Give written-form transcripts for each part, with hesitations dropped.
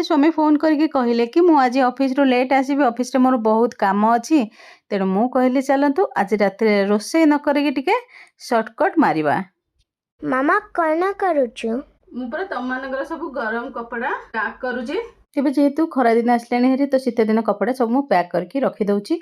स्वामी phone करके कहले कि मु आज ऑफिस रो लेट आसीबी ऑफिस रे मोर बहुत काम अछि तेणु मु कहली चलतु आज रात रोषे न करके टिके शॉर्टकट मारिबा। मामा कौन करुचु मु पर तम मानकर सब गरम कपड़ा पैक करूची तेबे जेहेतु खरा दिन आसलानी हेरी तो शीत दिन कपड़ा सब मु पैक करके रखी दउची।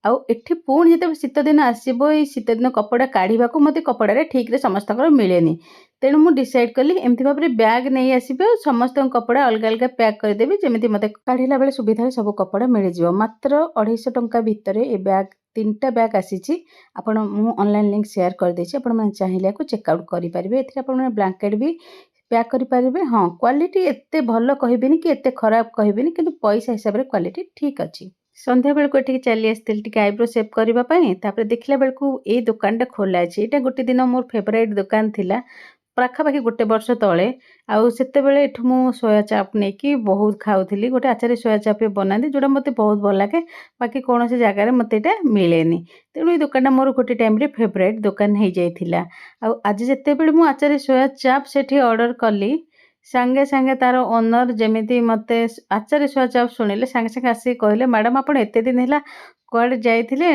आउ एठी पुणी जेते शीत दिन आसीबो ए शीत दिन कपड़ा काढिबाकू मते कपड़ा रे ठीक रे समस्तकर मिलेनी तेणु मु डिसाइड कली एमती भाबरे बैग नहीं आसीबे समस्त कपड़ा अलग अलग पैक कर देबी जेमिति मते काढिला बेले सुविधा सब कपड़ा मिल जिवो। मात्र 250 टंका भितरे ए बैग 3टा बैग आसीची आपण मु ऑनलाइन लिंक शेयर कर देछि आपण माने चाहिला को चेकआउट करि परिबे। एथिरे आपण माने ब्लैंकेट भी पैक करि परिबे। हाँ क्वालिटी एते भलो कहिबेनी कि एते खराब कहिबेनी किंतु पैसा हिसाब रे क्वालिटी ठीक अछि। संध्या बेल को एठी चली आस्थिल टिके आईब्रो शेप करबा पई तापर देखला बेल को ए दुकानटा खोला अछि। एटा गोटे दिन मोर फेवरेट दुकान थिला पाखापाखि गोटे वर्ष तले आउ सेते बेले एठु मु सोया चाप नै कि बहुत खाउथिली गोटे आचार्य सोया चाप बनाती जोटा मते बहुत भल लागे बाकी कौन से जगार मते एटा मिलेनी तेणु ए दुकानटा मोर गोटे टाइम रे फेवरेट दुकान हो जाइथिला। आउ आज जेते बेले मु आचार्य सोया चाप सेठी ऑर्डर कली सांगे सांगे तार ओनर जेमिति मते आचार्य सोया चाप सुनिले सांगे सांगे आसी कहले मैडम आपण एते दिन हैला कुआडे जाइथिले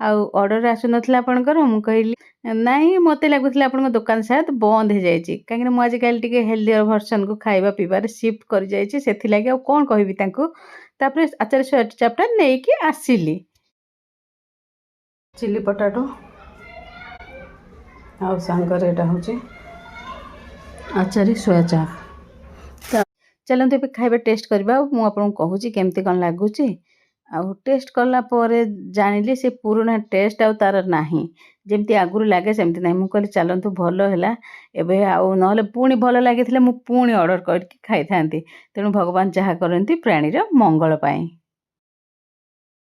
आउ ऑर्डर आसु नथला आपनकर मु कहली नहीं मते लागुथिला आपन दुकान शायद बंद हो जाइछि काहे मु आज काल टिके हेल्दियर वर्जन को खाइबा पीबार शिफ्ट कर जाइछि सेथि लागि आ कोन कहबी तांको तापर आचार्य सोया चापटा नै कि आसिली। चिली पोटैटो आउ सांगर एटा होछि आचार्य सोया चाप चलते भी खाइबा टेस्ट करबा मु आपन कहूची केमती कोन लागुची आउ टेस्ट करला परे जानिली से पुराना टेस्ट आउ तार नाही जेमती आगुरु लागे सेमती नाही मु कहली चलंतु भलो हैला एबे आउ नहले पुणी भलो लागिथिले मु पुणी ऑर्डर करके खाइ थांती तेणु भगवान जहा करंती प्राणी रो मंगल पाई।